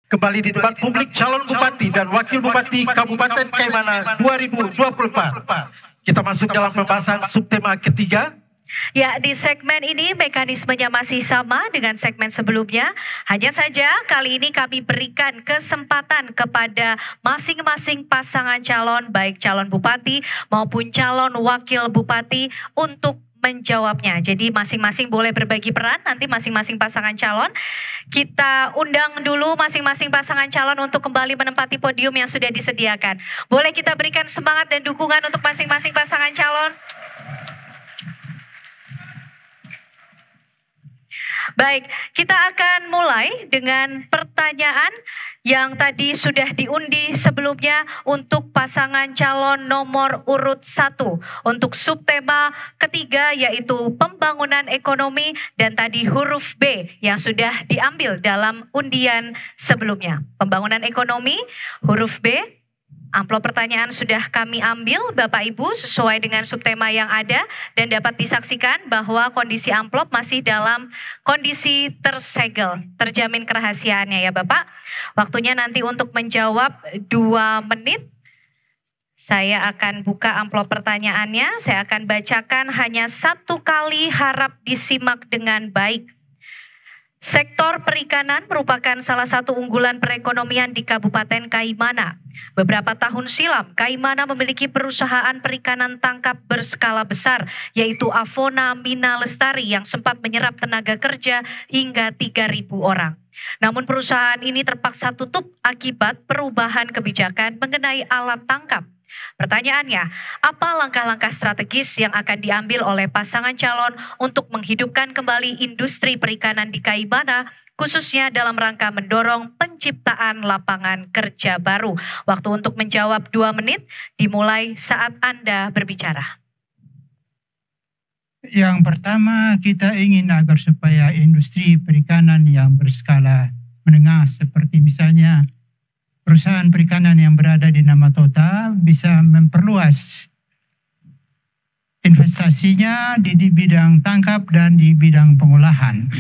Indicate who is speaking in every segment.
Speaker 1: Kembali di debat publik calon bupati dan wakil bupati Kabupaten Kaimana 2024. Kita masuk dalam pembahasan subtema ketiga.
Speaker 2: Ya, di segmen ini mekanismenya masih sama dengan segmen sebelumnya. Hanya saja kali ini kami berikan kesempatan kepada masing-masing pasangan calon, baik calon bupati maupun calon wakil bupati untuk menjawabnya. Jadi masing-masing boleh berbagi peran, nanti masing-masing pasangan calon. Kita undang dulu masing-masing pasangan calon untuk kembali menempati podium yang sudah disediakan. Boleh kita berikan semangat dan dukungan untuk masing-masing pasangan calon? Baik, kita akan mulai dengan pertanyaan yang tadi sudah diundi sebelumnya untuk pasangan calon nomor urut 1. Untuk subtema ketiga yaitu pembangunan ekonomi dan tadi huruf B yang sudah diambil dalam undian sebelumnya. Pembangunan ekonomi, huruf B. Amplop pertanyaan sudah kami ambil Bapak Ibu sesuai dengan subtema yang ada dan dapat disaksikan bahwa kondisi amplop masih dalam kondisi tersegel, terjamin kerahasiaannya ya Bapak. Waktunya nanti untuk menjawab 2 menit. Saya akan buka amplop pertanyaannya, saya akan bacakan hanya 1 kali, harap disimak dengan baik. Sektor perikanan merupakan salah satu unggulan perekonomian di Kabupaten Kaimana. Beberapa tahun silam, Kaimana memiliki perusahaan perikanan tangkap berskala besar, yaitu Avona Mina Lestari yang sempat menyerap tenaga kerja hingga 3.000 orang. Namun perusahaan ini terpaksa tutup akibat perubahan kebijakan mengenai alat tangkap. Pertanyaannya, apa langkah-langkah strategis yang akan diambil oleh pasangan calon untuk menghidupkan kembali industri perikanan di Kaimana, khususnya dalam rangka mendorong penciptaan lapangan kerja baru? Waktu untuk menjawab 2 menit dimulai saat Anda berbicara.
Speaker 3: Yang pertama, kita ingin agar supaya industri perikanan yang berskala menengah seperti misalnya perusahaan perikanan yang berada di Namatota bisa memperluas investasinya di bidang tangkap dan di bidang pengolahan.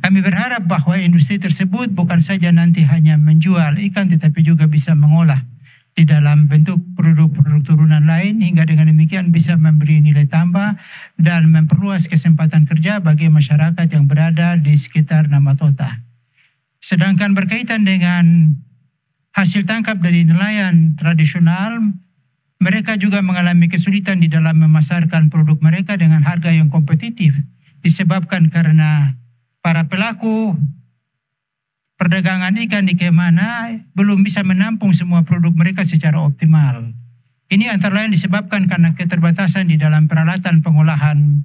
Speaker 3: Kami berharap bahwa industri tersebut bukan saja nanti hanya menjual ikan tetapi juga bisa mengolah di dalam bentuk produk-produk turunan lain, hingga dengan demikian bisa memberi nilai tambah dan memperluas kesempatan kerja bagi masyarakat yang berada di sekitar Namatota. Sedangkan berkaitan dengan hasil tangkap dari nelayan tradisional, mereka juga mengalami kesulitan di dalam memasarkan produk mereka dengan harga yang kompetitif, disebabkan karena para pelaku perdagangan ikan di Kaimana belum bisa menampung semua produk mereka secara optimal. Ini antara lain disebabkan karena keterbatasan di dalam peralatan pengolahan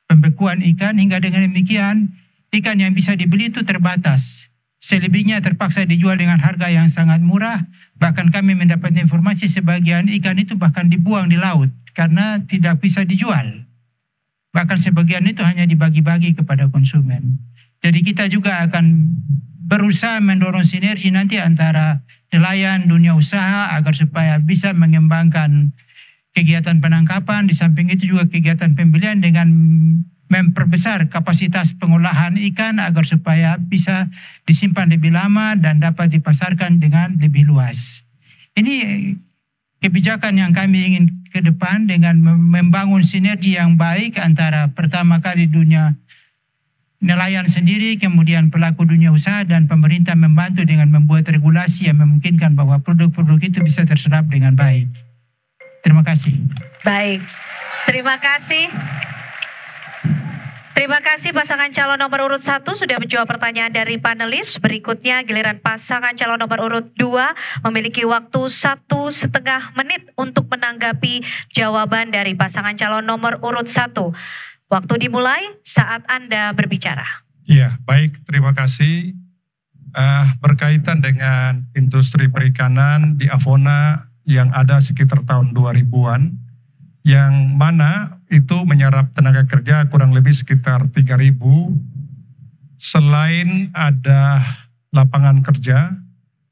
Speaker 3: pembekuan ikan, hingga dengan demikian ikan yang bisa dibeli itu terbatas. Selebihnya terpaksa dijual dengan harga yang sangat murah. Bahkan kami mendapat informasi sebagian ikan itu bahkan dibuang di laut karena tidak bisa dijual. Bahkan sebagian itu hanya dibagi-bagi kepada konsumen. Jadi kita juga akan berusaha mendorong sinergi nanti antara nelayan, dunia usaha agar supaya bisa mengembangkan kegiatan penangkapan. Di samping itu juga kegiatan pembelian dengan memperbesar kapasitas pengolahan ikan agar supaya bisa disimpan lebih lama dan dapat dipasarkan dengan lebih luas. Ini kebijakan yang kami ingin ke depan dengan membangun sinergi yang baik antara pertama kali dunia nelayan sendiri, kemudian pelaku dunia usaha dan pemerintah membantu dengan membuat regulasi yang memungkinkan bahwa produk-produk itu bisa terserap dengan baik. Terima kasih.
Speaker 2: Baik, terima kasih. Terima kasih pasangan calon nomor urut 1 sudah menjawab pertanyaan dari panelis. Berikutnya giliran pasangan calon nomor urut 2 memiliki waktu 1,5 menit untuk menanggapi jawaban dari pasangan calon nomor urut 1. Waktu dimulai saat Anda berbicara.
Speaker 4: Ya, baik, terima kasih. Berkaitan dengan industri perikanan di Avona yang ada sekitar tahun 2000-an, yang mana itu menyerap tenaga kerja kurang lebih sekitar 3.000. Selain ada lapangan kerja,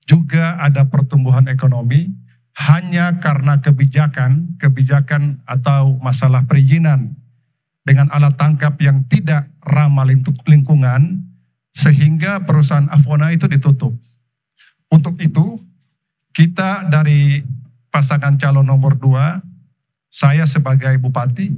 Speaker 4: juga ada pertumbuhan ekonomi, hanya karena kebijakan atau masalah perizinan dengan alat tangkap yang tidak ramah lingkungan, sehingga perusahaan Avona itu ditutup. Untuk itu, kita dari pasangan calon nomor 2, saya sebagai Bupati,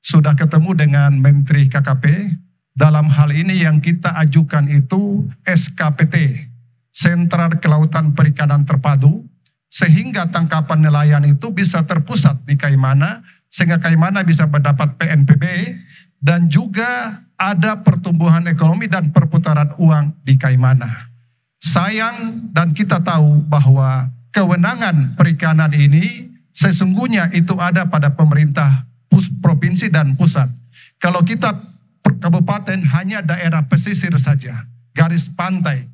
Speaker 4: sudah ketemu dengan Menteri KKP. Dalam hal ini yang kita ajukan itu SKPT, Sentra Kelautan Perikanan Terpadu, sehingga tangkapan nelayan itu bisa terpusat di Kaimana, sehingga Kaimana bisa mendapat PNBP, dan juga ada pertumbuhan ekonomi dan perputaran uang di Kaimana. Sayang, dan kita tahu bahwa kewenangan perikanan ini sesungguhnya itu ada pada pemerintah provinsi dan pusat. Kalau kita kabupaten hanya daerah pesisir saja, garis pantai.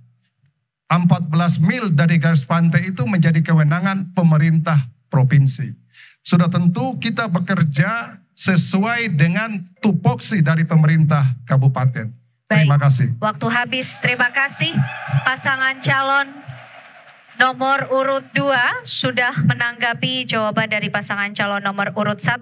Speaker 4: 14 mil dari garis pantai itu menjadi kewenangan pemerintah provinsi. Sudah tentu kita bekerja sesuai dengan tupoksi dari pemerintah kabupaten. Terima kasih.
Speaker 2: Waktu habis. Terima kasih. Pasangan calon nomor urut 2 sudah menanggapi jawaban dari pasangan calon nomor urut 1.